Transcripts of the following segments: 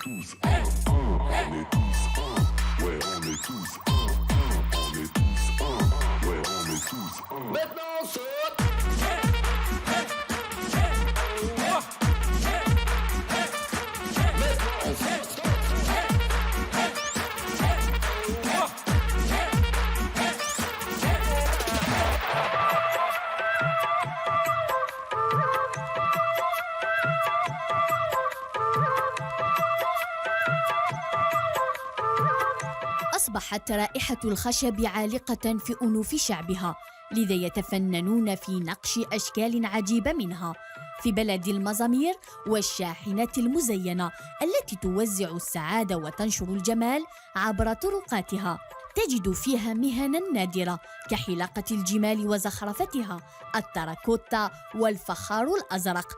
tous on est tous ouais on est tous on est tous ouais on est tous maintenant on saute. أصبحت رائحة الخشب عالقة في أنوف شعبها، لذا يتفننون في نقش أشكال عجيبة منها في بلد المزامير والشاحنات المزينة التي توزع السعادة وتنشر الجمال عبر طرقاتها. تجد فيها مهنا نادرة كحلاقة الجمال وزخرفتها، التراكوتا والفخار الأزرق.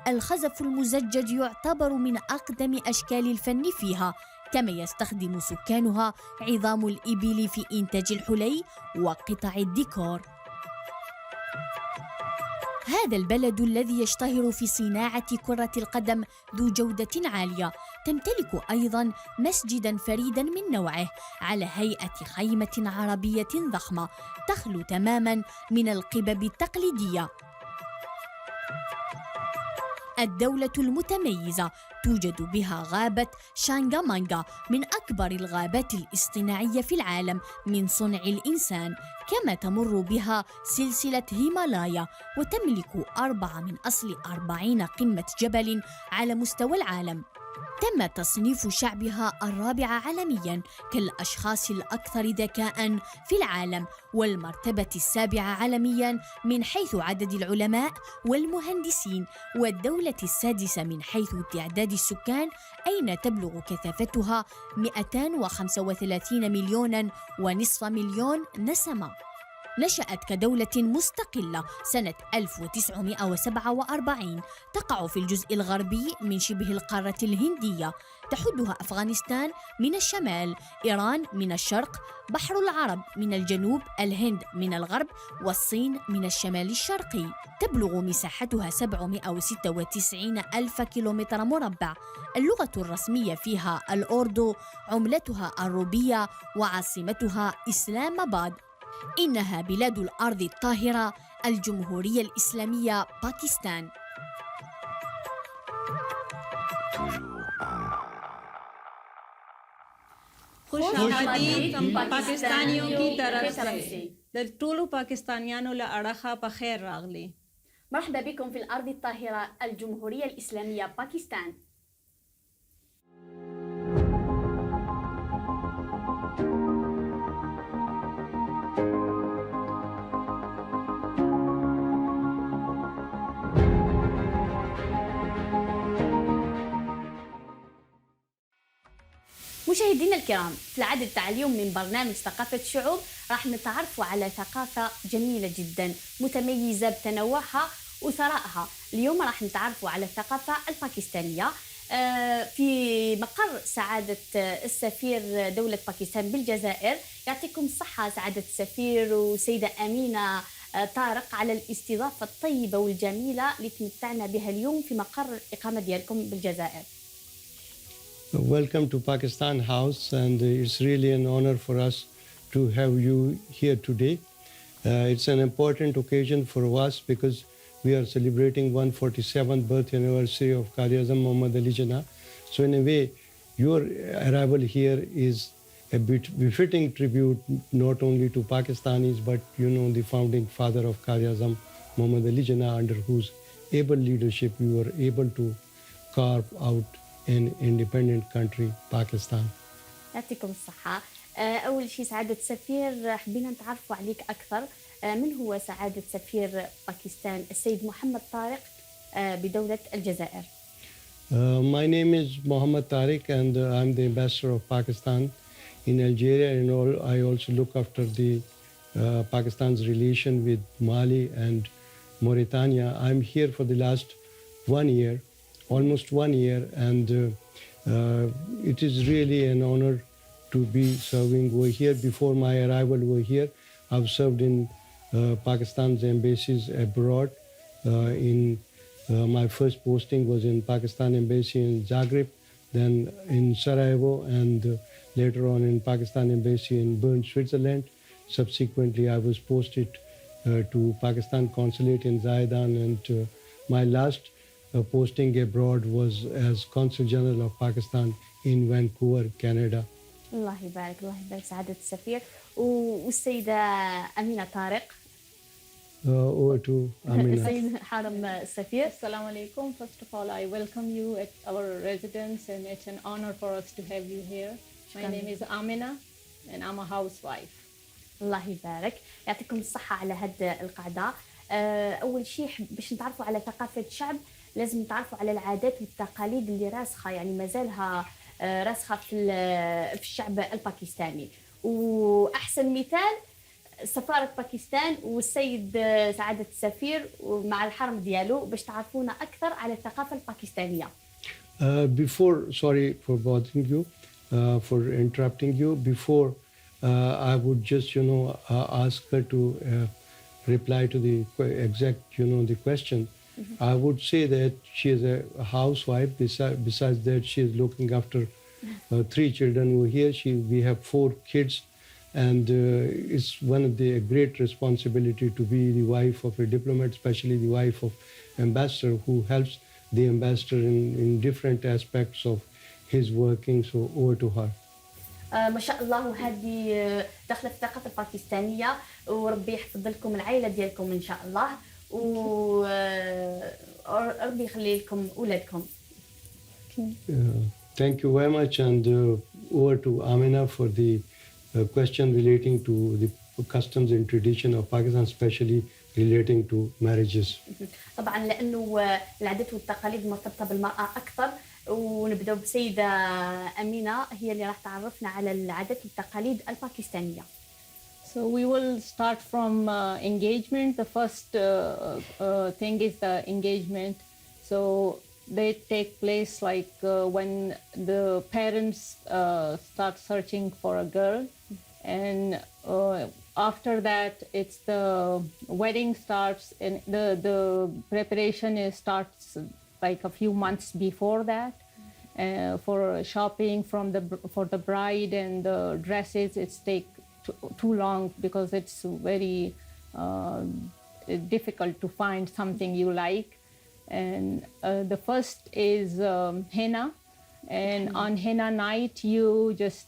الخزف المزجج يعتبر من أقدم أشكال الفن فيها، كما يستخدم سكانها عظام الإبل في إنتاج الحلي وقطع الديكور. هذا البلد الذي يشتهر في صناعة كرة القدم ذو جودة عالية تمتلك أيضا مسجدا فريدا من نوعه على هيئة خيمة عربية ضخمة تخلو تماما من القبب التقليدية. الدولة المتميزة توجد بها غابة شانغامانغا من أكبر الغابات الاصطناعية في العالم من صنع الإنسان، كما تمر بها سلسلة هيمالايا وتملك 4 من أصل 40 قمة جبل على مستوى العالم. تم تصنيف شعبها الرابع عالمياً كالأشخاص الأكثر ذكاءً في العالم، والمرتبة السابعة عالمياً من حيث عدد العلماء والمهندسين، والدولة السادسة من حيث تعداد السكان، أين تبلغ كثافتها 235 مليوناً ونصف مليون نسمة. نشأت كدولة مستقلة سنة 1947، تقع في الجزء الغربي من شبه القارة الهندية، تحدها أفغانستان من الشمال، إيران من الشرق، بحر العرب من الجنوب، الهند من الغرب، والصين من الشمال الشرقي. تبلغ مساحتها 796 ألف كيلومتر مربع. اللغة الرسمية فيها الأردو، عملتها الروبية، وعاصمتها إسلام آباد. إنها بلاد الأرض الطاهرة، الجمهورية الإسلامية باكستان. خوش آمدید پاکستانیوں کی طرف سے د ټولو پاکستانیانو له اړخه په خیر راغلی. مرحبا بكم في الأرض الطاهرة، الجمهورية الإسلامية باكستان. مشاهدينا الكرام، في العدد تاع اليوم من برنامج ثقافة شعوب راح نتعرفوا على ثقافة جميلة جدا متميزة بتنوعها وثرائها. اليوم راح نتعرفوا على الثقافة الباكستانية في مقر سعادة السفير دولة باكستان بالجزائر. يعطيكم الصحة سعادة السفير وسيدة أمينة طارق على الاستضافة الطيبة والجميلة اللي تمتعنا بها اليوم في مقر الإقامة ديالكم بالجزائر. Welcome to Pakistan House, and it's really an honor for us to have you here today. It's an important occasion for us because we are celebrating 147th birth anniversary of Qazi-e-Azam Muhammad Ali Jinnah. So in a way, your arrival here is a befitting tribute not only to Pakistanis, but the founding father of Qazi-e-Azam Muhammad Ali Jinnah, under whose able leadership we were able to carve out an independent country, Pakistan. يعطيكم الصحة. أول شيء سعادة السفير، حبينا نتعرفوا عليك أكثر. من هو سعادة سفير باكستان السيد محمد طارق بدولة الجزائر؟ My name is Mohammed Tariq, and I'm the ambassador of Pakistan in Algeria, and I also look after the Pakistan's relation with Mali and Mauritania. I'm here for the last 1 year, almost 1 year, and it is really an honor to be serving over here. Before my arrival over here, I've served in Pakistan's embassies abroad. My first posting was in Pakistan Embassy in Zagreb. then in Sarajevo, and later on in Pakistan Embassy in Bern, Switzerland. Subsequently, I was posted to Pakistan Consulate in Zaidan, and my last posting abroad was as Consul General of Pakistan in Vancouver, Canada. الله يبارك الله يبارك سعادة السفير. والسيدة أمينة طارق. Over to Amina. السيد حارم السفير. Assalamu alaikum. First of all, I welcome you at our residence, and it's an honor for us to have you here. My name is Amina, and I'm a housewife. الله يبارك يعطيكم الصحة على هذه القعدة. أول شيء باش نتعرفوا على ثقافة شعب لازم نتعرفوا على العادات والتقاليد اللي راسخة، يعني ما زالها راسخة في الشعب الباكستاني. وأحسن مثال سفارة باكستان والسيد سعادة السفير مع الحرم ديالو باش تعرفونا أكثر على الثقافة الباكستانية. Before, sorry for bothering you, for interrupting you. Before, I would just, ask her to reply to the exact, the question. I would say that she is a housewife. Besides that, she is looking after 3 children who are here. We have 4 kids, and it's one of the great responsibility to be the wife of a diplomat, especially the wife of ambassador, who helps the ambassador in different aspects of his working. So over to her. ما شاء الله، وهذه داخله في الثقافه الباكستانيه، وربي يحفظ لكم العائله ديالكم ان شاء الله، وربي يخلي لكم اولادكم. Thank you very much, and over to Amina for the question relating to the customs and tradition of Pakistan, especially relating to marriages. طبعا لانه العادات والتقاليد مرتبطه بالمراه اكثر، ونبدأ بسيدة أمينة هي اللي راح تعرفنا على العادات والتقاليد الباكستانية. So we will start from engagement. The first thing is the engagement. So they take place like when the parents start searching for a girl, and after that it's the wedding starts, and the preparation starts like a few months before that, for shopping for the bride and the dresses. It's take too long because it's very difficult to find something you like. And the first is henna, and on henna night you just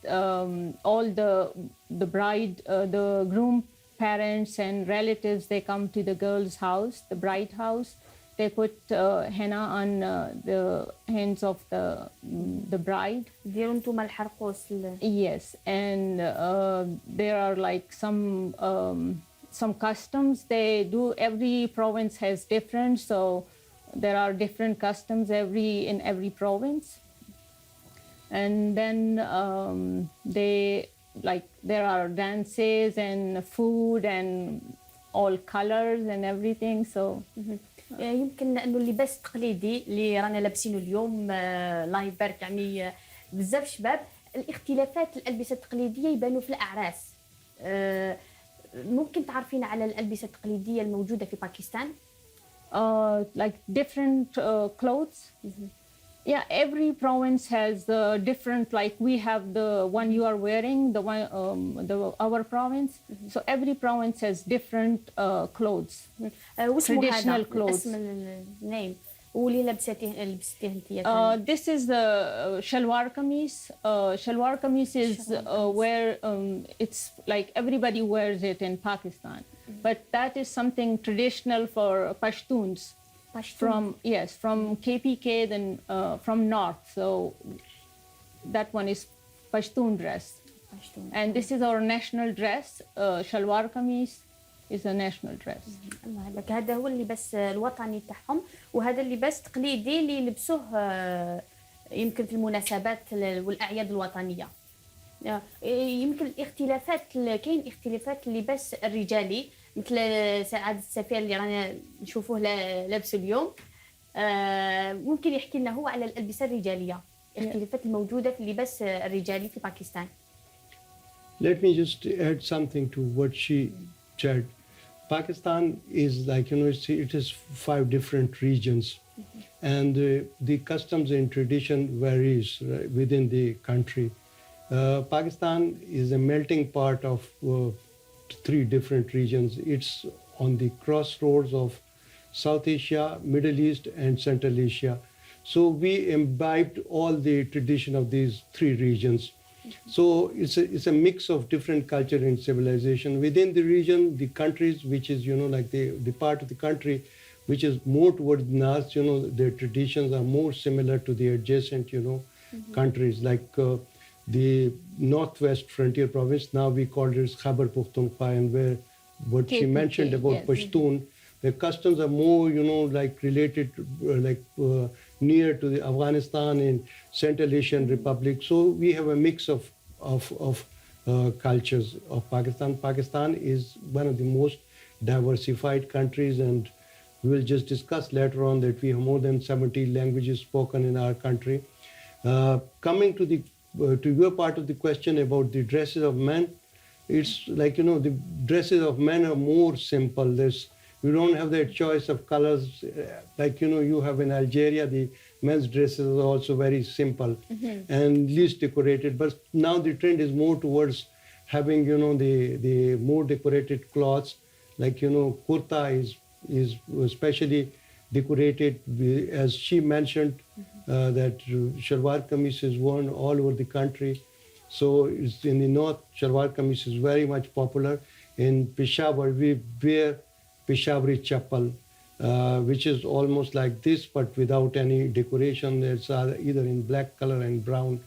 all the bride, the groom parents and relatives, they come to the girl's house, the bride house. They put henna on the hands of the bride. ديروا انتم الحرقوس. Yes, and there are like some customs they do. Every province has different, so there are different customs in every province. And then there are dances and food and all colors and everything. So. يمكن لانه اللباس التقليدي اللي رانا لابسينه اليوم الله يبارك، يعني بزاف شباب الاختلافات الالبسه التقليديه يبانوا في الاعراس. ممكن تعرفين على الالبسه التقليديه الموجوده في باكستان؟ Like different clothes. Yeah, every province has different, like we have the one you are wearing, the one our province. So every province has different clothes, traditional clothes. اسم النيم واللي لبستيه انت. This is the shalwar kameez. Shalwar kameez is where it's like everybody wears it in Pakistan, but that is something traditional for Pashtuns. From KPK, then from north. So that one is Pashtun dress. And this is our national dress. Shalwar kameez is a national dress. الله يبارك، هذا هو اللباس الوطني تاعهم، وهذا اللباس التقليدي اللي يلبسوه يمكن في المناسبات والأعياد الوطنية. يمكن الاختلافات، كاين اختلافات اللباس الرجالي مثل سعادة السفير اللي رانا نشوفوه لابسه اليوم. ممكن يحكي لنا هو على الألبسة الرجالية، الاختلافات الموجودة في اللباس الرجالي في باكستان. Let me just add something to what she said. Pakistan is like, it is 5 different regions. and the customs and tradition varies within the country. Pakistan is a melting pot of three different regions. It's on the crossroads of South Asia, Middle East, and Central Asia. So we imbibed all the tradition of these three regions. So it's a mix of different culture and civilization. Within the region, the countries, which is, like the part of the country which is more towards the north, their traditions are more similar to the adjacent, countries. Like the northwest frontier province, now we call it Khyber Pakhtunkhwa, and where what she mentioned about Pashtun, the customs are more, like related, near to the Afghanistan and Central Asian Republic. So we have a mix of cultures of Pakistan. Pakistan is one of the most diversified countries, and we will just discuss later on that we have more than 70 languages spoken in our country. Coming to to your part of the question about the dresses of men, it's like, the dresses of men are more simple. You don't have that choice of colors like, you have in Algeria. The men's dresses are also very simple and least decorated. But now the trend is more towards having, the more decorated cloths. Like, kurta is especially decorated. As she mentioned, that shalwar kameez is worn all over the country. So it's in the north, shalwar kameez is very much popular. In Peshawar, we wear Peshawari chappal, which is almost like this, but without any decoration. It's either in black color and brown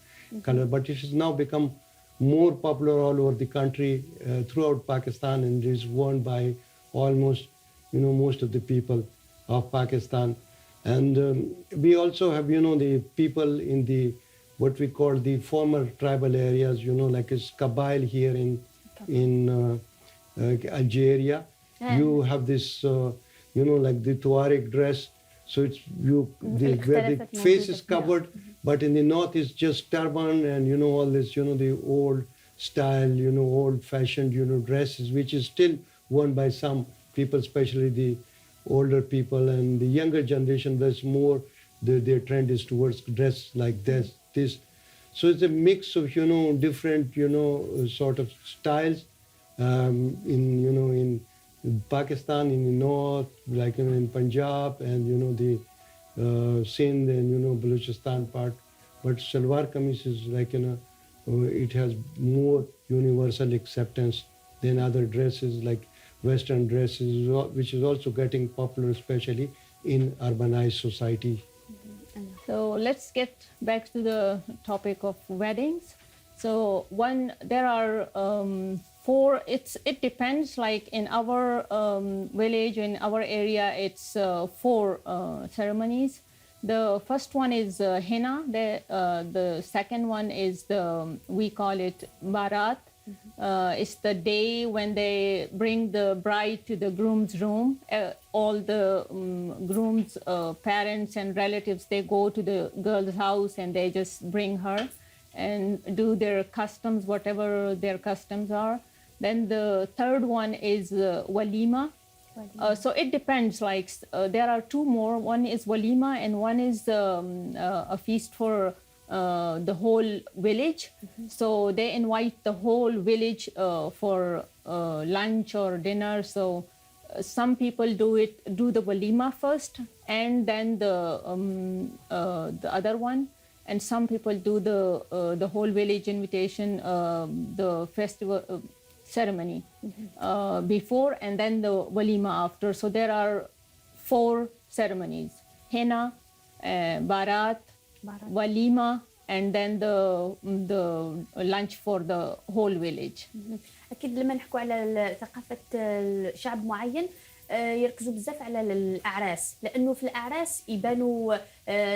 color. But it has now become more popular all over the country, throughout Pakistan, and is worn by almost, most of the people of Pakistan. And we also have, the people in the, what we call the former tribal areas, like it's Kabail here in Algeria. You have this, like the Tuareg dress. So it's where the face is covered, but in the north it's just turban and, all this, the old style, old-fashioned, dresses, which is still worn by some people, especially the older people, and the younger generation. There's more, their trend is towards dress like this. So it's a mix of, different, sort of styles in Pakistan, in the north, like in Punjab, and the Sindh and Balochistan part. But shalwar kameez is like it has more universal acceptance than other dresses like Western dresses, which is also getting popular, especially in urbanized society. So let's get back to the topic of weddings. So there are four. It depends. Like in our village, in our area, it's 4 ceremonies. The first one is henna. The second one is we call it barat. It's the day when they bring the bride to the groom's room. All the groom's parents and relatives, they go to the girl's house and they just bring her and do their customs, whatever their customs are. Then the third one is walima. So it depends. Like there are 2 more. One is walima and one is a feast for the whole village. So they invite the whole village for lunch or dinner. So some people do the walima first and then the other one. And some people do the whole village invitation, the festival ceremony before, and then the walima after. So there are 4 ceremonies: henna, barat, walima, and then the lunch for the whole village. أكيد لما نحكوا على ثقافة شعب معين يركزوا بزاف على الأعراس، لأنه في الأعراس يبانوا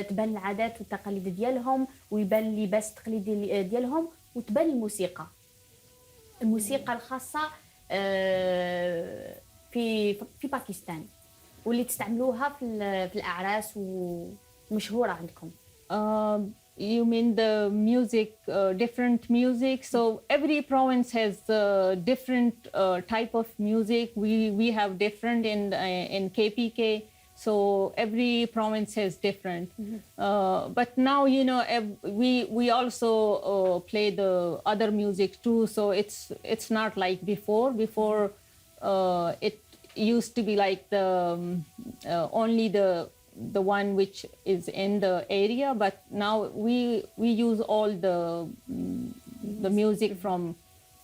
تبان العادات والتقاليد ديالهم، ويبان اللباس التقليدي ديالهم، وتبان الموسيقى الخاصة في باكستان واللي تستعملوها في الأعراس ومشهورة عندكم. You mean the music, different music? So every province has different type of music. We have different in KPK. So every province has different. But now, we also play the other music too. So it's not like before. Before, it used to be like the only the one which is in the area. But now we use all the music from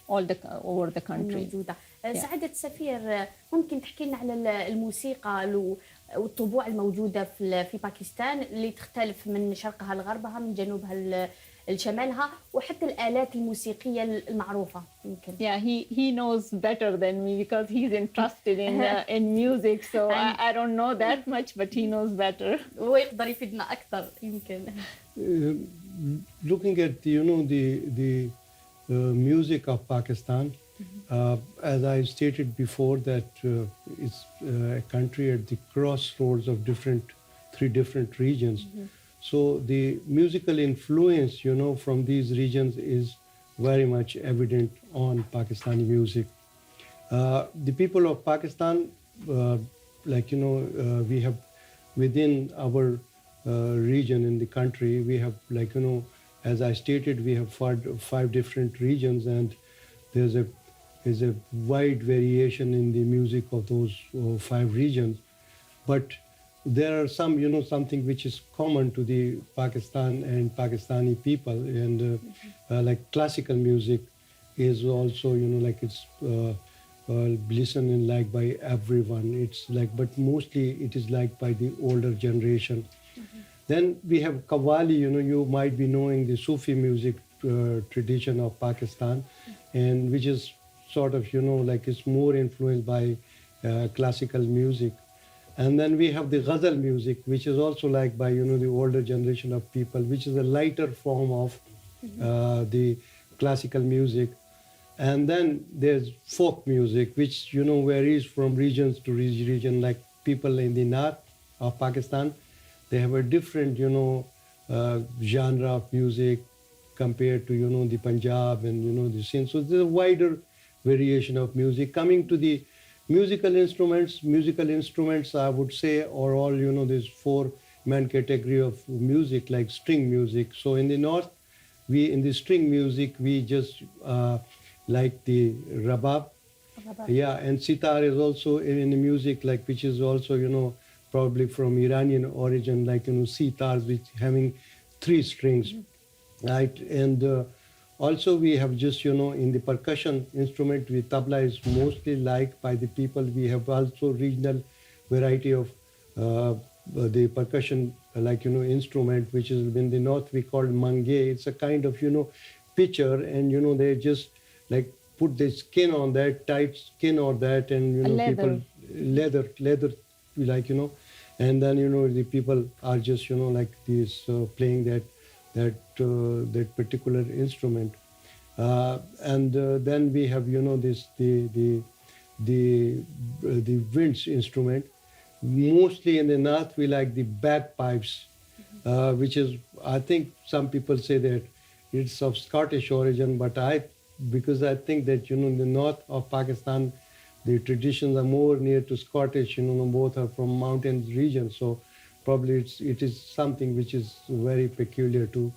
all over the country. موجودة. سعادة السفير، ممكن تحكي لنا على الموسيقى والطبوع الموجودة في باكستان اللي تختلف من شرقها لغربها، من جنوبها لشمالها، وحتى الآلات الموسيقية المعروفة يمكن. Yeah, he knows better than me because he's interested in music. So I don't know that much, but he knows better. هو يقدر يفيدنا أكثر يمكن. Looking at the music of Pakistan, as I stated before, that it's a country at the crossroads of three different regions. So the musical influence, from these regions is very much evident on Pakistani music. The people of Pakistan, we have within our region in the country, we have as I stated, we have five different regions, and there's a wide variation in the music of those five regions. But there are some, something which is common to the Pakistan and Pakistani people, and like classical music is also, it's listened and liked by everyone. It's but mostly it is liked by the older generation. Then we have Qawwali, you might be knowing the Sufi music tradition of Pakistan, and which is sort of, it's more influenced by classical music. And then we have the ghazal music, which is also liked by, the older generation of people, which is a lighter form of the classical music. And then there's folk music, which, varies from regions to region. Like people in the north of Pakistan, they have a different, genre of music compared to, the Punjab and, the Sindh. So there's a wider variation of music. Coming to the musical instruments, I would say, are all, there's four main category of music, like string music. So in the north, in the string music, we just like the rabab. Yeah, and sitar is also in the music, which is also, probably from Iranian origin, sitars, which having three strings, right? And also we have just, in the percussion instrument, the tabla is mostly liked by the people. We have also regional variety of the percussion, instrument, which is in the north we call mange. It's a kind of, pitcher, and, they just put the skin on that, tight skin on that, and, people, leather, and then, the people are just, this, playing that particular instrument. And then we have, the winds instrument. Mostly in the north, we like the bagpipes, which is, I think some people say that it's of Scottish origin, but because I think that, in the north of Pakistan, the traditions are more near to Scottish, both are from mountain regions. So probably it is something which is very peculiar to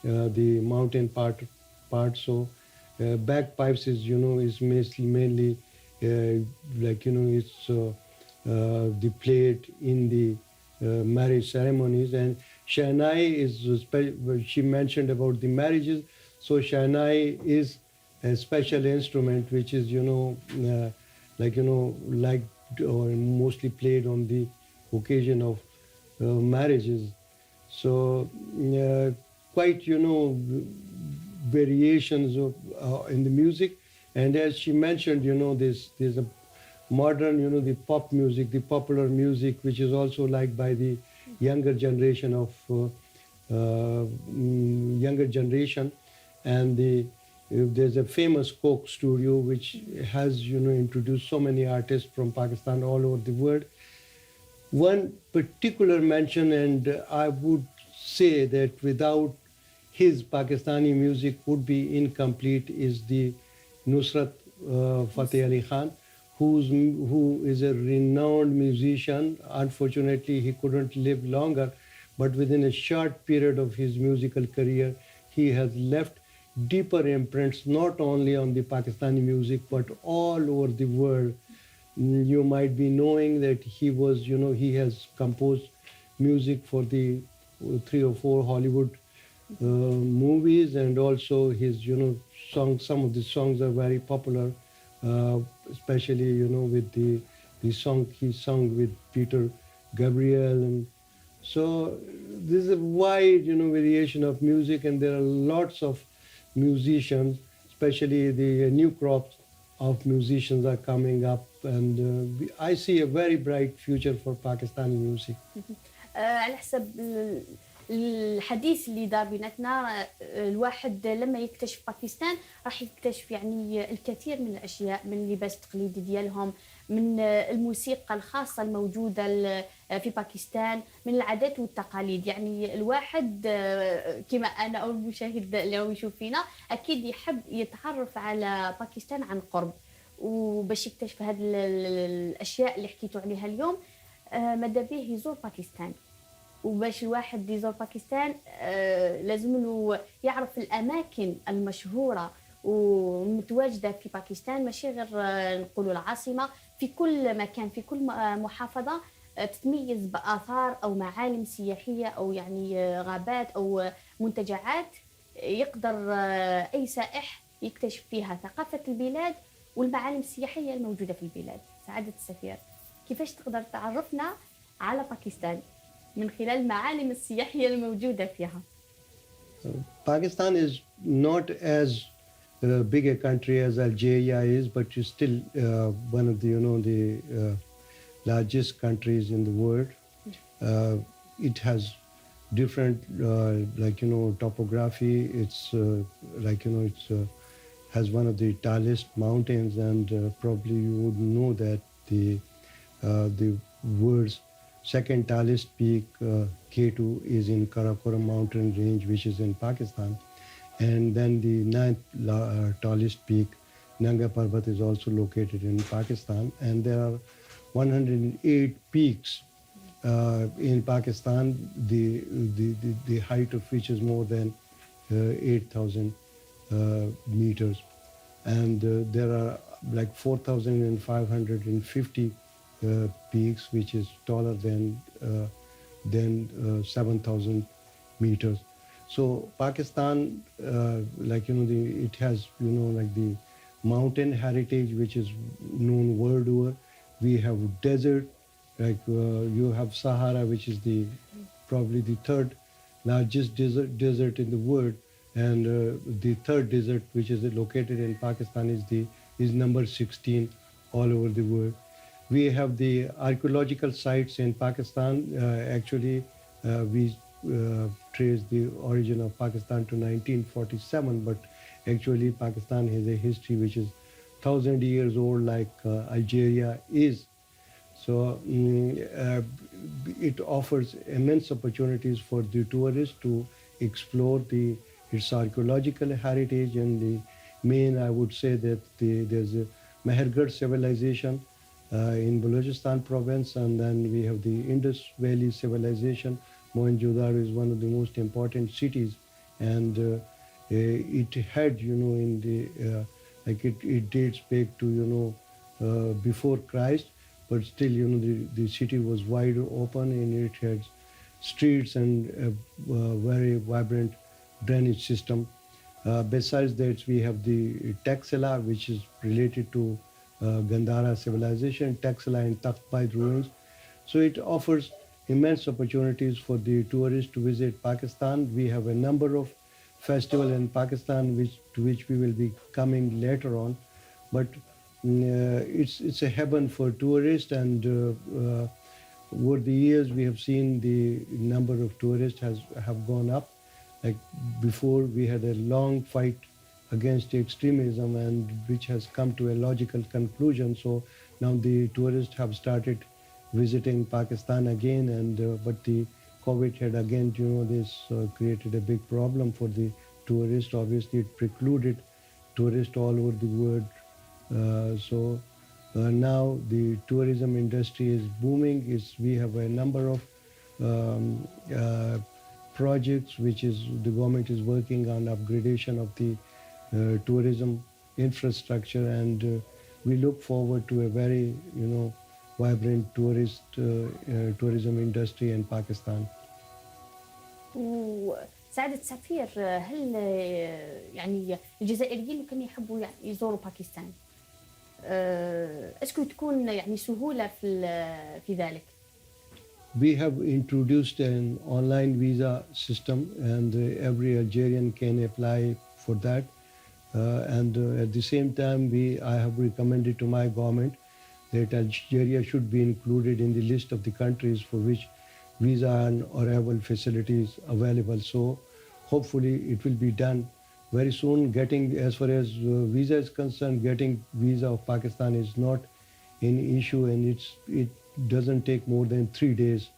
the mountain part. So bagpipes is, is mainly it's the played in the marriage ceremonies. And Shahnai is, she mentioned about the marriages. So Shahnai is a special instrument which is, or mostly played on the occasion of marriages. So quite, variations of in the music. And as she mentioned, there's a modern, the pop music, the popular music, which is also liked by the younger generation and there's a famous Coke studio which has, introduced so many artists from Pakistan all over the world. One particular mention, and I would say that without his Pakistani music would be incomplete, is the Nusrat Fateh Ali Khan, who is a renowned musician. Unfortunately, he couldn't live longer, but within a short period of his musical career, he has left deeper imprints not only on the Pakistani music but all over the world. You might be knowing that he has composed music for the 3 or 4 Hollywood movies, and also his songs. Some of the songs are very popular, especially with the song he sung with Peter Gabriel, and so this is a wide variation of music, and there are lots of musicians, especially the new crops of musicians are coming up, and I see a very bright future for Pakistani music. على حسب الحديث اللي دار بيناتنا، الواحد لما يكتشف باكستان راح يكتشف يعني الكثير من الاشياء، من اللباس التقليدي ديالهم، من الموسيقى الخاصه الموجوده في باكستان، من العادات والتقاليد. يعني الواحد كما انا او المشاهد اللي هو يشوف فينا اكيد يحب يتعرف على باكستان عن قرب، وباش يكتشف هذه الاشياء اللي حكيتوا عليها اليوم ماذا بيه يزور باكستان. وباش الواحد يزور باكستان لازم له يعرف الأماكن المشهورة ومتواجدة في باكستان، ماشي غير نقولوا العاصمة، في كل مكان في كل محافظة تتميز بآثار أو معالم سياحية أو يعني غابات أو منتجعات يقدر أي سائح يكتشف فيها ثقافة البلاد والمعالم السياحية الموجودة في البلاد. سعادة السفير، كيفاش تقدر تعرفنا على باكستان من خلال المعالم السياحية الموجودة فيها؟ Pakistan is not as big a country as Algeria is, but it's still one of the largest countries in the world. It has different topography. It's has one of the tallest mountains, and probably you would know that the world's second tallest peak, K2, is in Karakoram mountain range, which is in Pakistan. And then the 9th tallest peak, Nanga Parbat, is also located in Pakistan. And there are 108 peaks in Pakistan, the height of which is more than 8,000 meters. And there are like 4,550 peaks, which is taller than 7,000 meters. So Pakistan, it has the mountain heritage, which is known world over. We have desert, you have Sahara, which is probably the third largest desert in the world, and the third desert, which is located in Pakistan, is number 16 all over the world. We have the archaeological sites in Pakistan. We trace the origin of Pakistan to 1947, but actually Pakistan has a history which is 1,000 years old, like Algeria is. So it offers immense opportunities for the tourists to explore its archaeological heritage, and the main, I would say that there's a Mehergarh civilization in Balochistan province, and then we have the Indus Valley civilization. Mohenjo-daro is one of the most important cities, and it had, it dates back to, before Christ, but still, the city was wide open, and it had streets and a very vibrant drainage system. Besides that, we have the Taxila, which is related to Gandhara civilization, Taxila and Takhbai ruins. So it offers immense opportunities for the tourists to visit Pakistan. We have a number of festivals in Pakistan, to which we will be coming later on. But it's a heaven for tourists, and over the years we have seen the number of tourists have gone up. Like before, we had a long fight against extremism, and which has come to a logical conclusion. So now the tourists have started visiting Pakistan again, and but the COVID had again, this created a big problem for the tourists. Obviously, it precluded tourists all over the world. So Now the tourism industry is booming. We have a number of projects which is the government is working on upgradation of the tourism infrastructure, and we look forward to a very vibrant tourism industry in Pakistan. وسعادة السفير، هل يعني الجزائريين اللي كانوا يحبوا يعني يزوروا باكستان اسكو تكون يعني سهولة في ذلك؟ We have introduced an online visa system, and every Algerian can apply for that. And at the same time, I have recommended to my government that Algeria should be included in the list of the countries for which visa and arrival facilities available. So hopefully it will be done very soon. As far as visa is concerned, getting visa of Pakistan is not an issue, and it doesn't take more than 3 days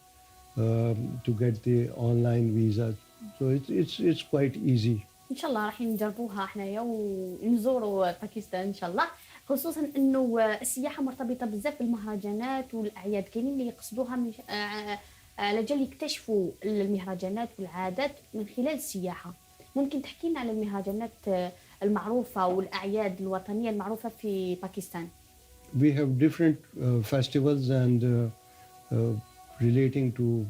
to get the online visa. So it's quite easy. ان شاء الله راح نجربوها احنايا ونزوروا باكستان ان شاء الله، خصوصا انه السياحه مرتبطه بزاف بالمهرجانات والاعياد. كاينين اللي يقصدوها على جال يكتشفوا المهرجانات والعادات من خلال السياحه. ممكن تحكي لنا على المهرجانات المعروفه والاعياد الوطنيه المعروفه في باكستان؟ We have different festivals and relating to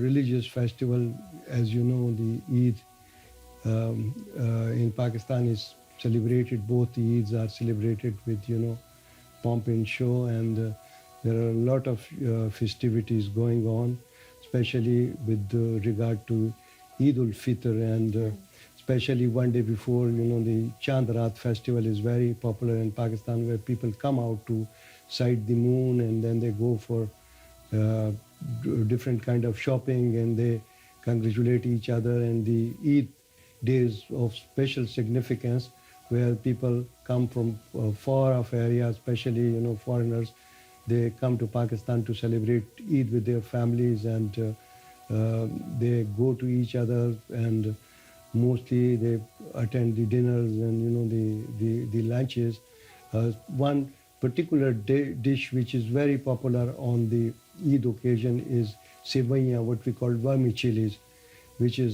religious festival. As you know, the Eid in Pakistan is celebrated. Both the Eids are celebrated with pomp and show, and there are a lot of festivities going on, especially with regard to Eid ul-Fitr, and especially one day before, the Chand Raat festival is very popular in Pakistan, where people come out to sight the moon, and then they go for different kind of shopping, and they congratulate each other. And the Eid days of special significance, where people come from far off areas, especially foreigners. They come to Pakistan to celebrate Eid with their families, and they go to each other, and mostly they attend the dinners and the lunches. One particular dish which is very popular on the Eid occasion is sevaiya, what we call vermicellis, which is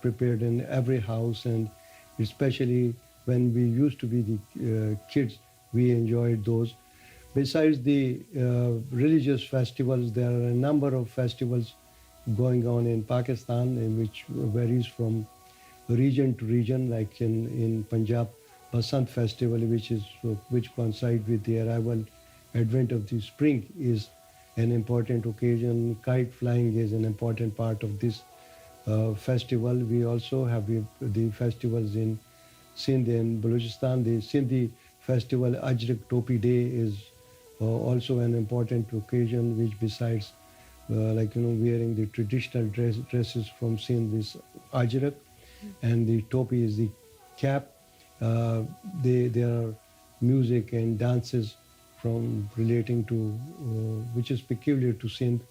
prepared in every house, and especially when we used to be the kids, we enjoyed those. Besides the religious festivals, there are a number of festivals going on in Pakistan, which varies from region to region. Like in Punjab, Basant festival, which coincides with the advent of the spring, is an important occasion. Kite flying is an important part of this festival. We also have the festivals in Sindh and Balochistan. The Sindhi festival, Ajrak Topi Day, is also an important occasion, which besides wearing the traditional dresses from Sindh, is Ajrak, and the topi is the cap. There are music and dances from relating to which is peculiar to Sindh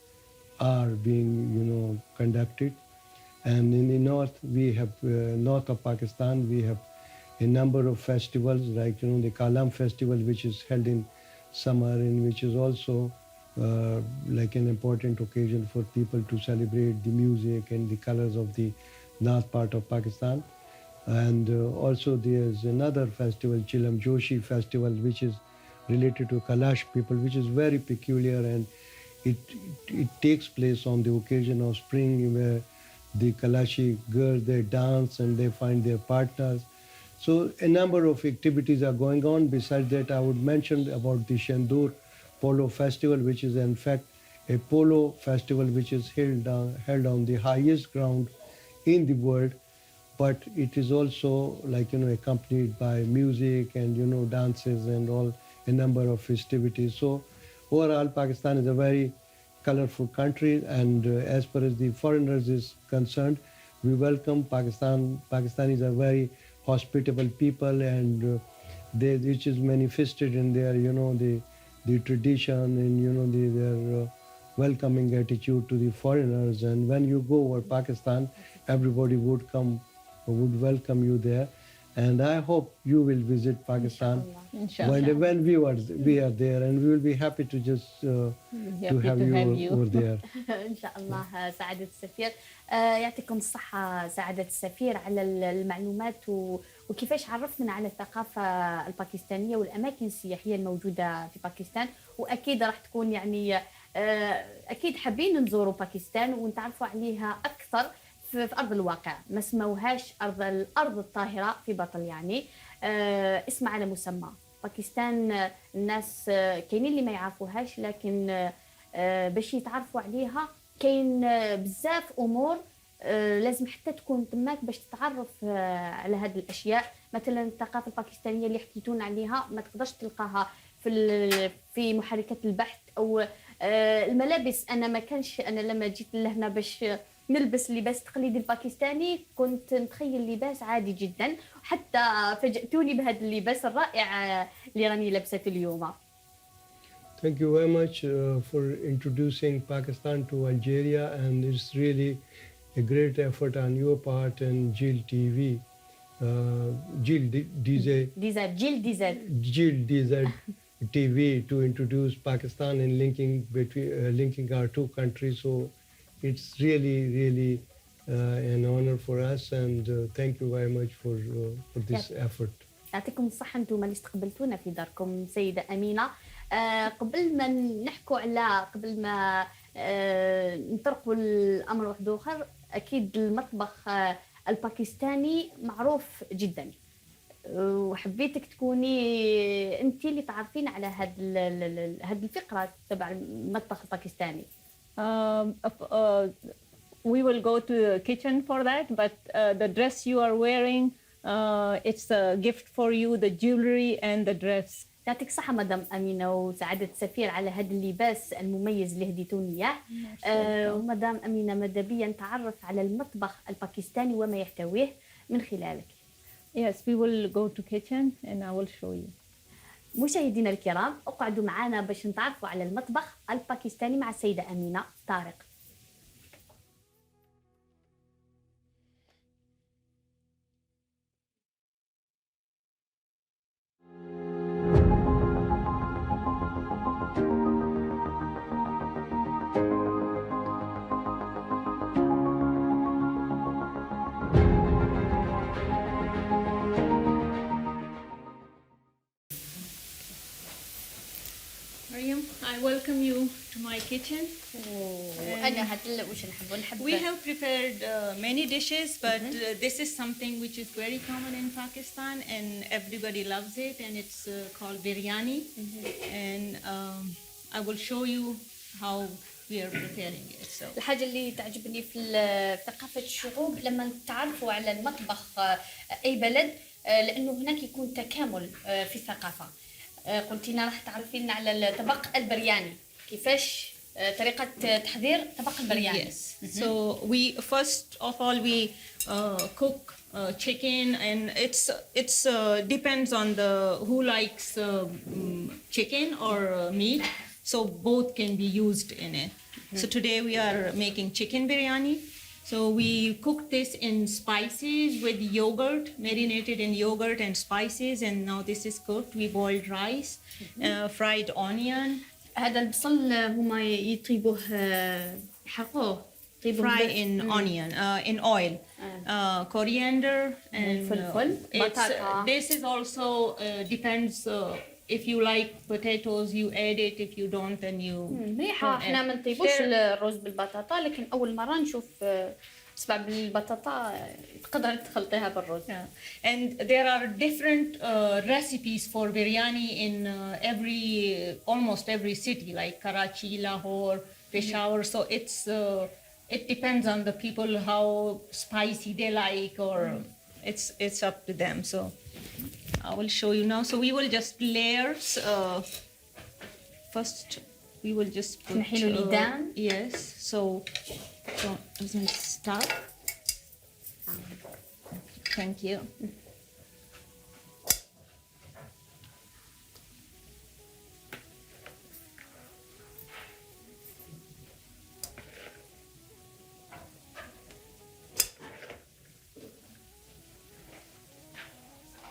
are being conducted. And in the north, we have north of Pakistan, we have a number of festivals, like the Kalam festival, which is held in summer, and which is also like an important occasion for people to celebrate the music and the colors of the north part of Pakistan. And also there's another festival, Chilam Joshi festival, which is related to Kalash people, which is very peculiar, and it takes place on the occasion of spring, where the Kalashi girls, they dance and they find their partners. So a number of activities are going on. Besides that, I would mention about the Shandur Polo Festival, which is in fact a polo festival which is held on the highest ground in the world, but it is also accompanied by music and dances and all a number of festivities. So overall, Pakistan is a very colorful country, and as far as the foreigners is concerned, we welcome Pakistan. Pakistanis are very hospitable people, and which is manifested in their the tradition and their welcoming attitude to the foreigners. And when you go over Pakistan, everybody would welcome you there. And I hope you will visit Pakistan Inshallah. when we are there, and we will be happy to just to have you over there. إن شاء الله سعادة السفير. يعطيكم الصحة سعادة السفير على المعلومات وكيفاش عرفتنا على الثقافة الباكستانية والأماكن السياحية الموجودة في باكستان، وأكيد راح تكون يعني أكيد حابين نزوروا باكستان ونتعرفوا عليها أكثر في أرض الواقع. ما سموهاش الأرض الطاهرة في بطل يعني اسم على مسمى. باكستان الناس كاينين اللي ما يعرفوهاش، لكن باش يتعرفوا عليها كاين بزاف امور لازم حتى تكون تماك باش تتعرف على هذه الاشياء. مثلا الثقافه الباكستانيه اللي حكيتونا عليها ما تقدرش تلقاها في محركات البحث او الملابس. انا ما كانش انا لما جيت لهنا باش نلبس اللباس التقليدي الباكستاني كنت نتخيل لباس عادي جدا، حتى فاجأتوني بهذا اللباس الرائع اللي راني لابسته اليوم. Thank you very much for introducing Pakistan to Algeria, and it's really a great effort on your part and Jeel TV. Jeel DZ TV to introduce Pakistan and linking our two countries. So it's really an honor for us, and thank you very much for this effort. يعطيكم الصحة انتم اللي استقبلتونا في داركم سيدة أمينة. قبل ما نحكوا على قبل ما نطرقوا الأمر واحد آخر، أكيد المطبخ الباكستاني معروف جدا، وحبيتك تكوني أنت اللي تعرفين على هذه الفقرة تبع المطبخ الباكستاني. We will go to the kitchen for that, but the dress you are wearing, it's a gift for you, the jewelry and the dress. يعطيك الصحة مدام أمينة وسعادة السفير على هذا اللباس المميز اللي هديتوني إياه. ومدام أمينة ماذا بيا نتعرف على المطبخ الباكستاني وما يحتويه من خلالك. Yes, we will go to kitchen and I will show you. مشاهدينا الكرام اقعدوا معنا باش نتعرفوا على المطبخ الباكستاني مع السيدة أمينة طارق. I welcome you to my kitchen. أنا وش نحب We have prepared many dishes, but this is something which is very common in Pakistan and everybody loves it, and it's called biryani. And I will show you how we are preparing it. So الحاجة اللي تعجبني في ثقافة الشعوب لما تعرفوا على المطبخ أي بلد، لأنه هناك يكون تكامل في الثقافة. قلتينا راح تعرفين على طبق البرياني، كيفاش طريقة تحضير طبق البرياني. Yes. So we first of all we cook chicken, and it's depends on the who likes chicken or meat. So both can be used in it. So today we are making chicken biryani. So we cook this in spices with yogurt, marinated in yogurt and spices, and now this is cooked. We boiled rice, fried onion. هذا البصل هما يطيبوه يحرقوه. Fry in onion, in oil, coriander and فلفل. This is also depends. If you like potatoes, you add it. If you don't, then you. مليحة. احنا ما نطيبوش الرز بالبطاطا، لكن أول مرة نشوف سبع بالبطاطا تقدر تخلطيها بالرز. And there are different recipes for biryani in almost every city, like Karachi, Lahore, Peshawar. So it depends on the people how spicy they like, or it's up to them. So I will show you now. So we will just layers. First, we will just put. Yes. So doesn't stop. Thank you.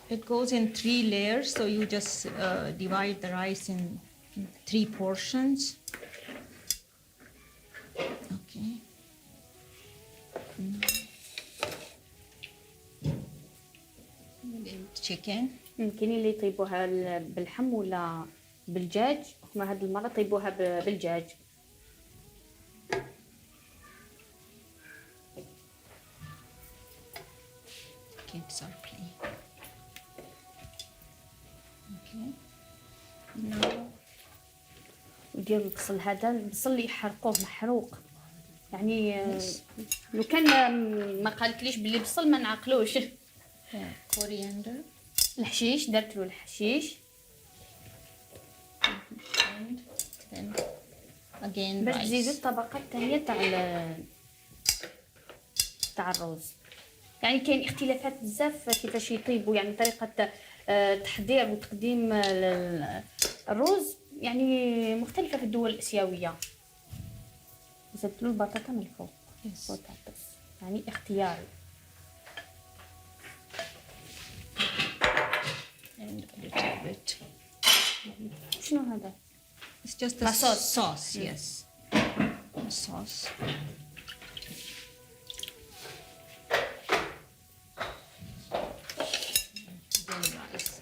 It goes in 3 layers, so you just divide the rice in 3 portions. Okay. Chicken. كاين اللي يطيبوها باللحم ولا بالدجاج، كما هذه المره طيبوها بالدجاج. Kids are playing. Okay. Now وديروا البصل، هذا البصل اللي يحرقوه محروق، يعني لو كان ما قالتليش باللي بصل ما نعقلوش. coriander. الحشيش، درت له الحشيش. And then again باش rice. تزيدوا الطبقه الثانيه تاع الرز. يعني كاين اختلافات بزاف كيفاش يطيبوا، يعني طريقه تحضير وتقديم الرز يعني مختلفه في الدول الاسيويه. زدت له البطاطا من الفوق. بطاطس يعني اختياري. And a little bit. شنو هذا؟ It's just a sauce. Yes. A sauce. Then rice.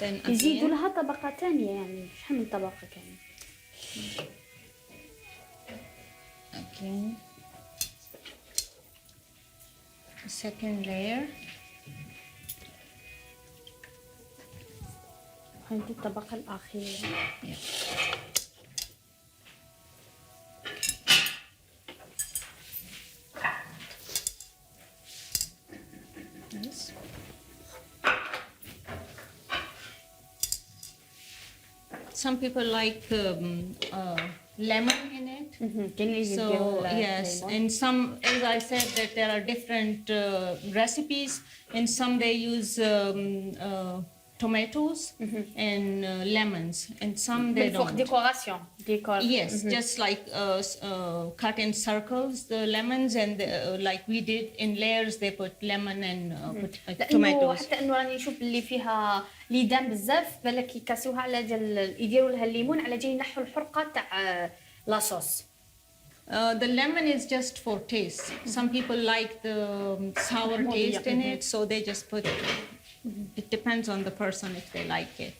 Then يزيدوا again لها طبقه ثانيه، يعني شحال من طبقه كان؟ again a second layer. هذه الطبقه الاخيره. Yeah. Yes. Some people like lemon in it. كاين اللي So يديروا yes, and some, as I said, that there are different recipes. In some they use tomatoes and lemons, and some they بالفوق don't. ديكوراسيون ديكور. Yes, just like cut in circles the lemons, and like we did in layers, they put lemon and put لانه tomatoes. حتى انه راني نشوف اللي فيها ليدان بزاف، بالك يكاسوها على ديال يديروا لها الليمون على جاي ينحوا الحرقه تاع لاصوص. The lemon is just for taste. Some people like the sour taste in it, so they just put it. It depends on the person if they like it.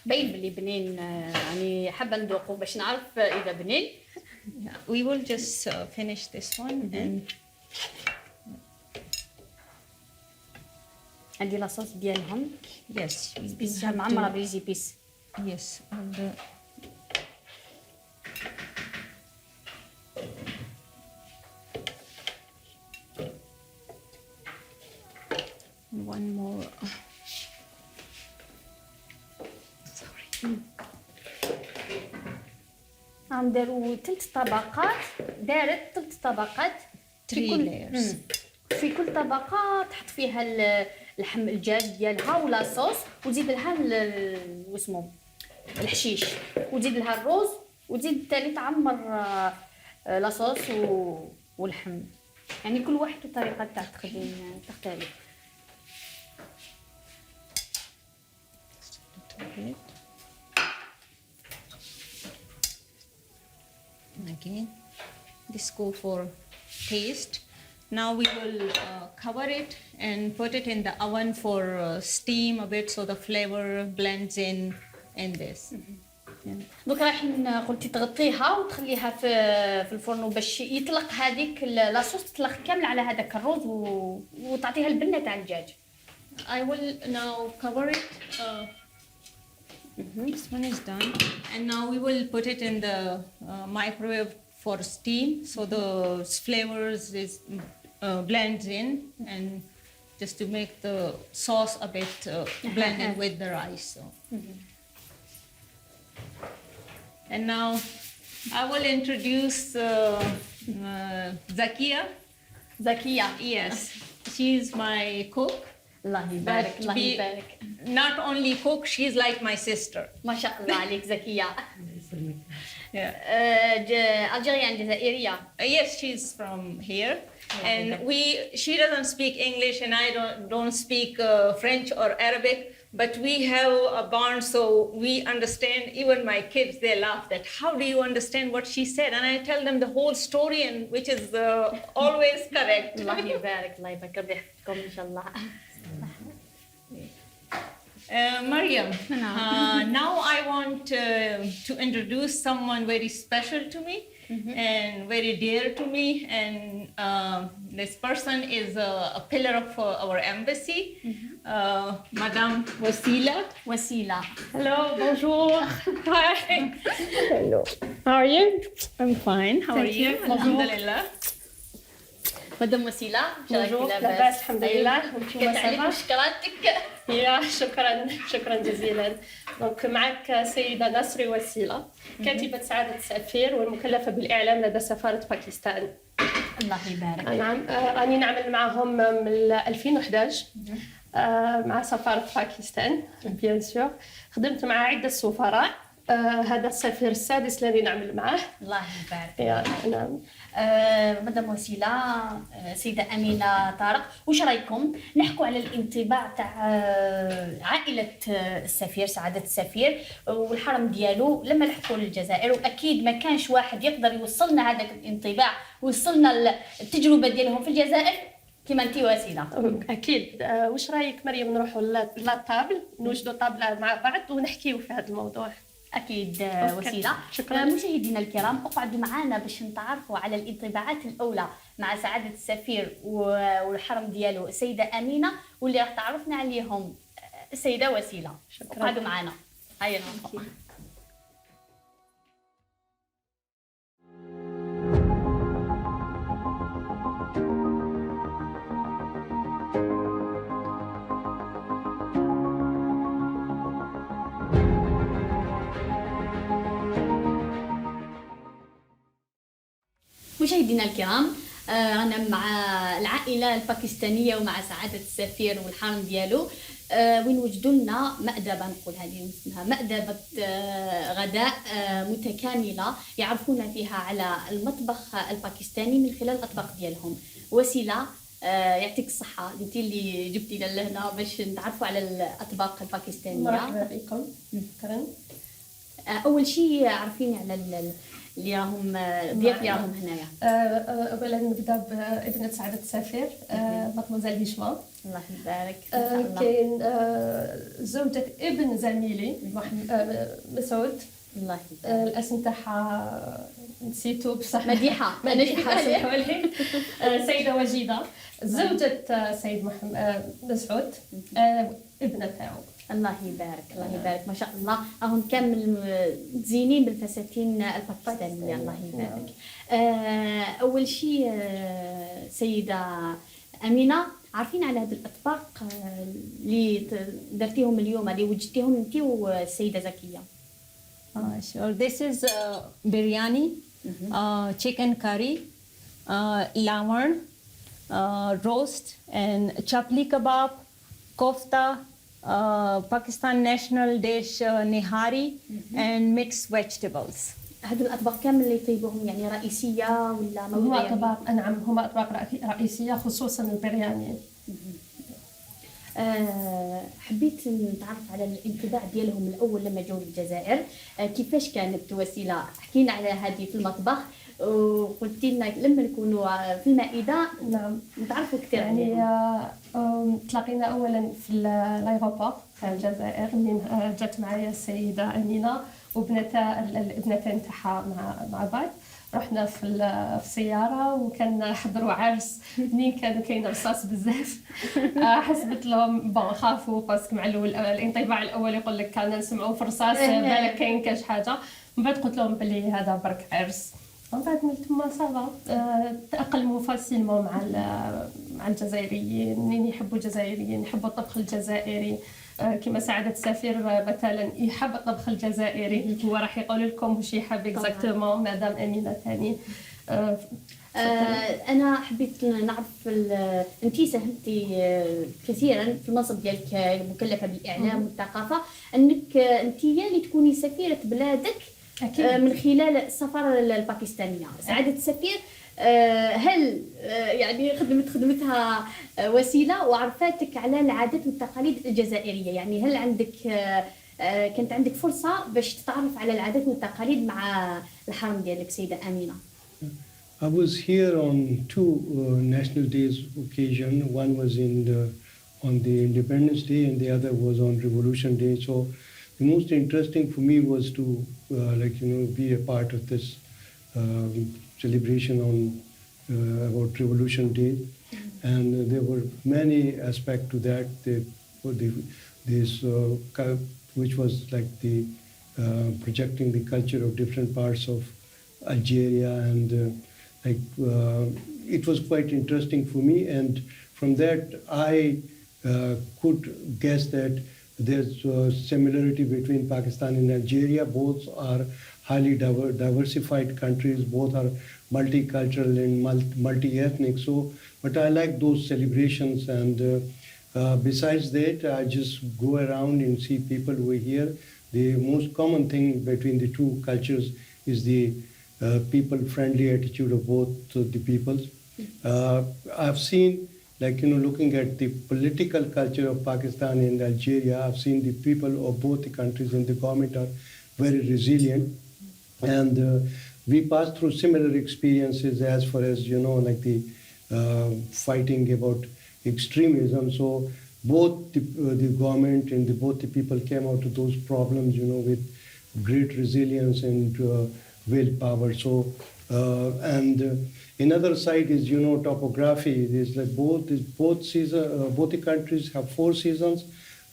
باين بلي بنين، يعني حابه ندوقوا باش نعرف اذا بنين. Yeah, we will just finish this one and عندي لاصوص ديالهم yes, we بيس have معمره to- بليزي بيس. yes, and one more. Sorry. عم داروا 3 طبقات، دارت 3 طبقات. في 3 كل- layers. في كل طبقة تحط فيها اللحم الدجاج ديالها ولا صوص، وتزيد لها واسمو الحشيش، وتزيد لها الرز، وتزيد ثاني تعمر لاصوص واللحم. يعني كل واحد وطريقة تاع التقديم تختلف. Little bit. And again, this go for taste. Now we will cover it and put it in the oven for steam a bit so the flavor blends in this. دوك راح قلتي تغطيها وتخليها في الفرن باش يطلق هذيك لاصوص، تطلق كامل على هذاك الرز وتعطيها البنه تاع الدجاج. I will now cover it. This one is done, and now we will put it in the microwave for steam, so the flavors is blends in, and just to make the sauce a bit blended with the rice. So. And now I will introduce Zakia. زكيه. Yes, she's my cook. الله يبارك But الله we- يبارك. Not only cook, she's like my sister. ما شاء الله عليك ذكية. Yeah. ألجيريان جزائرية. Yes, she's from here, and she doesn't speak English, and I don't speak French or Arabic, but we have a bond, so we understand. Even my kids, they laugh that how do you understand what she said, and I tell them the whole story, and which is always correct. الله يبارك الله يبارك ربي يحفظكم إن شاء الله. Mariam, now I want to introduce someone very special to me and very dear to me. And this person is a pillar of our embassy, Madame Wasila. وسيلة. Hello, bonjour. Hi. Hello. How are you? I'm fine. How are Thank you? you. Alhamdulillah. مدام وسيلة. Bonjour. لاباس الحمد لله. حكيت عليك مشكلاتك. يا شكرا جزيلا. دونك معك سيدة نصري وسيلة، كاتبة سعادة السفير والمكلفة بالإعلام لدى سفارة باكستان. الله يبارك. نعم، راني نعمل معهم من 2011 مع سفارة باكستان بيان سور. خدمت مع عدة سفراء، هذا السفير السادس الذي نعمل معه. الله يبارك. يا نعم. مدام وسيلة، سيدة أمينة طارق، وش رايكم نحكوا على الانطباع تاع عائلة السفير سعادة السفير والحرم ديالو لما لحقوا للجزائر؟ وأكيد ما كانش واحد يقدر يوصلنا هذاك الانطباع ويوصلنا التجربة ديالهم في الجزائر كما أنتي وسيلة. أكيد. وش رايك مريم نروحوا للطابل، نوجدوا طابلة مع بعض ونحكيوا في هذا الموضوع؟ أكيد أوكي. وسيلة. شكراً. مشاهدينا الكرام، اقعدوا معنا باش نتعرفوا على الانطباعات الأولى مع سعادة السفير والحرم ديالو السيدة أمينة، واللي راح تعرفنا عليهم السيدة وسيلة. شكراً. اقعدوا معنا. هيا نروحوا. مشاهدينا الكرام، أنا مع العائلة الباكستانية ومع سعادة السفير والحرم ديالو، وين وجدوا لنا مأدبة، نقول هذه اسمها مأدبة غداء متكاملة يعرفونا فيها على المطبخ الباكستاني من خلال الأطباق ديالهم. وسيلة، يعطيك الصحة، انت اللي جبتينا لهنا باش نتعرفوا على الأطباق الباكستانية. مرحبا بكم. شكرا. أول شيء عرفيني على اللي راهم ضياف اللي راهم هنايا. اولا نبدا بابنه سعاده السفير مطموزيل هشام. الله يبارك. كاين زوجة ابن زميلي مسعود. الله يبارك. الاسم تاعها نسيتو بصح. مديحة. مديحة سمحوا لي. سيدة وجيدة، زوجة سيد مسعود، ابنة تاعو. الله يبارك الله يبارك، ما شاء الله راهم كامل مزينين بالفساتين الباكستانية. الله يبارك. أول شيء سيدة أمينة، عارفين على هذه الأطباق اللي درتيهم اليوم، اللي وجدتيهم أنت والسيدة زكية؟ Sure. This is biryani, chicken curry, lamb, roast, and chapli kebab, kofta, Pakistan national dish nihari, and mixed vegetables. هذه الأطباق كامل اللي يطيبوهم يعني رئيسية ولا هما موجودة؟ أطباق، نعم هما أطباق رئيسية خصوصا البرياني. حبيت نتعرف على الانطباع ديالهم الأول لما جاوا للجزائر. كيفاش كانت وسيلة؟ حكينا على هذه في المطبخ وقلتي لنا لما نكونوا في المائدة نعم نتعرفوا كثير يعني تلاقينا أولا في الأيروبور تاع الجزائر من جات معايا السيدة أمينة الابنتين تاعها مع بعض. رحنا في السيارة وكان حضروا عرس، منين كانوا كاين رصاص بزاف حسبت لهم خافوا باسكو مع الانطباع الأول يقول لك كان نسمعوا في الرصاص بالك كاين كاش حاجة، من بعد قلت لهم بلي هذا برك عرس. من بعد من تما صافا تأقلموا فاسيلمون مع الجزائريين، منين يحبوا الجزائريين يحبوا الطبخ الجزائري. كما سعادة السفير مثلا يحب الطبخ الجزائري، هو راح يقول لكم واش يحب اكزاكتومون. مدام أمينة ثاني انا حبيت نعرف انت ساهمتي كثيرا في المنصب ديالك المكلفه بالاعلام والثقافه، انك انت هي اللي تكوني سفيره بلادك من خلال السفاره الباكستانيه. سعاده السفير هل يعني خدمتها وسيله وعرفاتك على العادات والتقاليد الجزائريه؟ يعني هل عندك كانت عندك فرصه باش تتعرف على العادات والتقاليد مع الحرم ديالك سيده امينه؟ I was here on two national days occasion. One was on the Independence Day and the other was on Revolution Day. So the most interesting for me was to be a part of this celebration on about Revolution Day. And there were many aspects to that. Which was like the projecting the culture of different parts of Algeria, and it was quite interesting for me. And from that, I could guess that there's a similarity between Pakistan and Algeria. Both are highly diversified countries. Both are multicultural and multi-ethnic. So, but I like those celebrations. And besides that, I just go around and see people who are here. The most common thing between the two cultures is the people-friendly attitude of both the peoples. I've seen, looking at the political culture of Pakistan and Algeria, I've seen the people of both the countries and the government are very resilient. And we passed through similar experiences as far as, the fighting about extremism. So both the government and both the people came out of those problems, with great resilience and willpower. So another side is topography. There's both the countries have 4 seasons.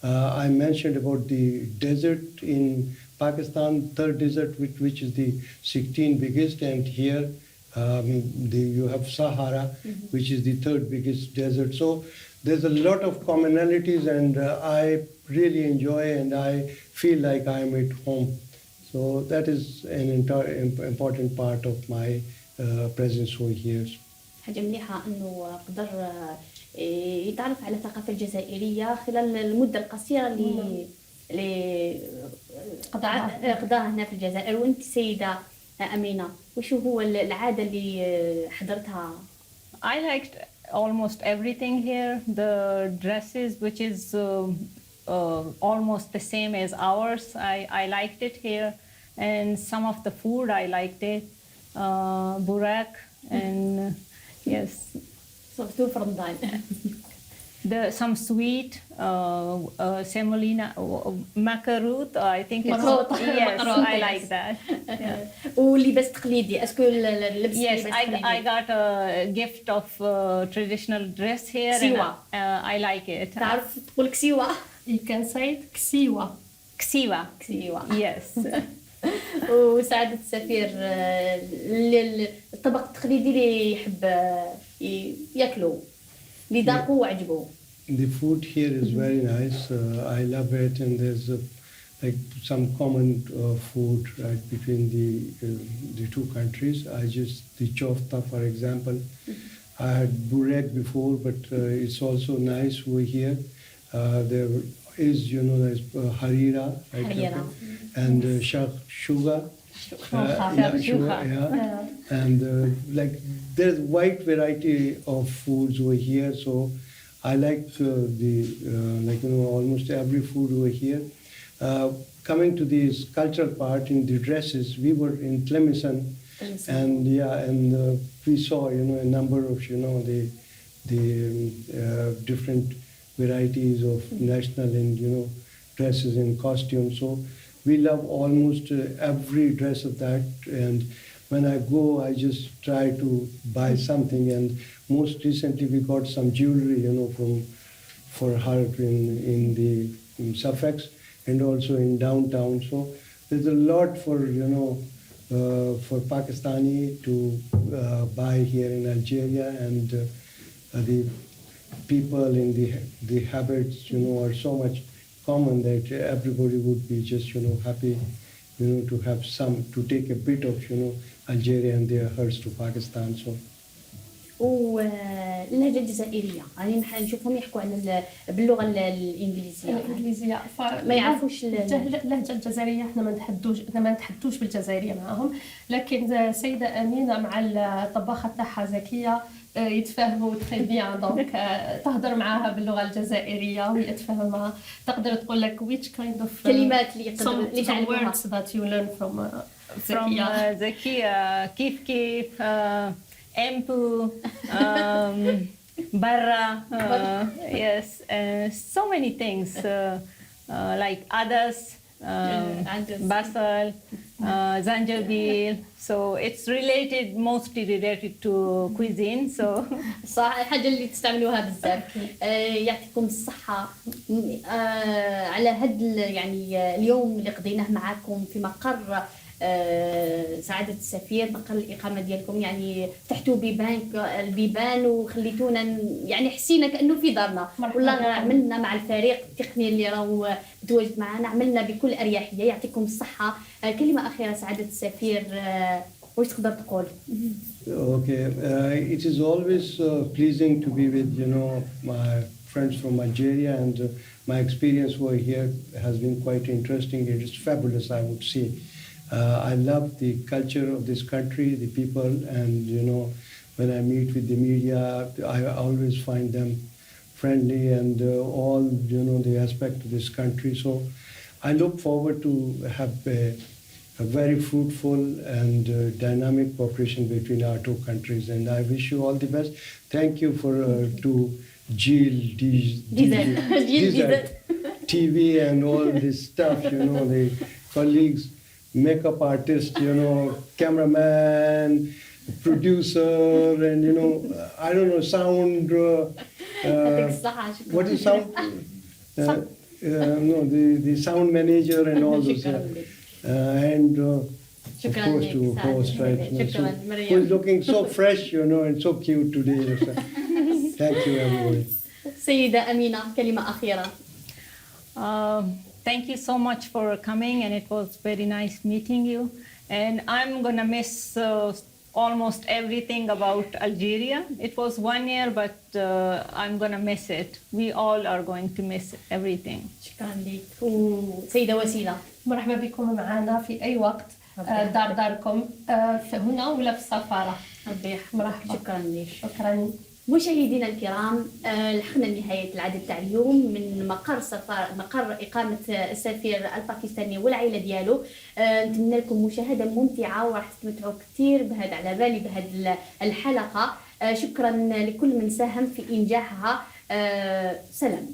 I mentioned about the desert in Pakistan, third desert, which is the 16th biggest, and here you have Sahara, which is the third biggest desert. So there's a lot of commonalities, and I really enjoy and I feel like I'm at home. So that is an important part of my presence over here. حاجة مليحة أنه قدر يتعرف على الثقافة الجزائرية خلال المدة القصيرة اللي قضاها هنا في الجزائر. وأنت سيدة أمينة، وشو هو العادة اللي حضرتها؟ I liked almost everything here. The dresses, which is almost the same as ours, I liked it here. And some of the food, I liked it. Burak and yes. صرتوا في رمضان. Some sweet semolina, macaroon. I think it's yes, I like that. Yeah. ولباس تقليدي، اسكو اللبس Yes, I got a gift of traditional dress here. كسيوة. I like it. تعرف تقول كسيوة؟ You can say it كسيوة. كسيوة. Yes. وسعادة السفير الطبق التقليدي اللي يحب ياكلو اللي ذاقوا وعجبوا؟ The food here is very nice. I love it, and there's some common food right between the two countries. The chofta, for example. I had burek before, but it's also nice over here. There is, there's harira, and shuga. And there's wide variety of foods over here. So I like almost every food over here. Coming to this cultural part in the dresses, we were in Tlemcen, and we saw a number of the different varieties of national and dresses and costumes. So we love almost every dress of that, and when I go, I just try to buy something. And most recently, we got some jewelry, for her in the Suffolk and also in downtown. So there's a lot for Pakistani to buy here in Algeria, and the people and the habits, are so much common that everybody would be just, happy, to have to take a bit of, Algeria and their herds to Pakistan. So واللهجة الجزائرية يعني نشوفهم يحكوا على باللغة الإنجليزية ما يعرفوش اللهجة الجزائرية. احنا ما نتحدثوش بالجزائرية معهم، لكن سيدة أمينة مع الطباخة تاعها زكية يتفاهموا تري بيان. دونك تهضر معاها باللغة الجزائرية وهي تفهم معها، تقدر تقول لك which kind of كلمات اللي تعلموها words that you learn from زكية. كيف امبو برا. Yes, so many things like others, basil, zanjabil. So it's mostly related to cuisine. So صح الحاجة اللي تستعملوها بزاف. يعطيكم الصحة على هاد يعني اليوم اللي قضيناه معاكم في مقر سعادة السفير، مقر الإقامة ديالكم. يعني فتحتوا البيبان وخليتونا يعني حسينا كأنه في دارنا. والله عملنا مع الفريق التقني اللي راهو متواجد معنا، عملنا بكل أريحية. يعطيكم الصحة. كلمة أخيرة سعادة السفير، واش تقدر تقول؟ Okay, it is always pleasing to be with my friends from Algeria, and my experience over here has been quite interesting. It is fabulous, I would say. I love the culture of this country, the people, and when I meet with the media, I always find them friendly and all the aspect of this country. So I look forward to have a very fruitful and dynamic cooperation between our two countries, and I wish you all the best. Thank you to Jeel, TV and all this stuff, the colleagues, makeup artist, cameraman, producer, and I don't know, sound. What is sound? No, the sound manager and all those. And of course to host, right? Who is looking so fresh, and so cute today. Thank you, everybody. سيدة أمينة كلمة أخيرة. Thank you so much for coming, and it was very nice meeting you. And I'm gonna miss almost everything about Algeria. It was 1 year, but I'm gonna miss it. We all are going to miss everything. شكرا لك. وسيدة وسيلة، مرحبا بكم معنا في أي وقت. داركم هنا ولا في السفارة. مرحبا. شكرا لك. شكرا. مشاهدينا الكرام، لحقنا لنهاية العدد تاع اليوم من مقر إقامة السفير الباكستاني والعائلة ديالو. نتمنى لكم مشاهدة ممتعة وراح تستمتعوا كثير على بالي بهذه الحلقة. شكرا لكل من ساهم في إنجاحها. سلام.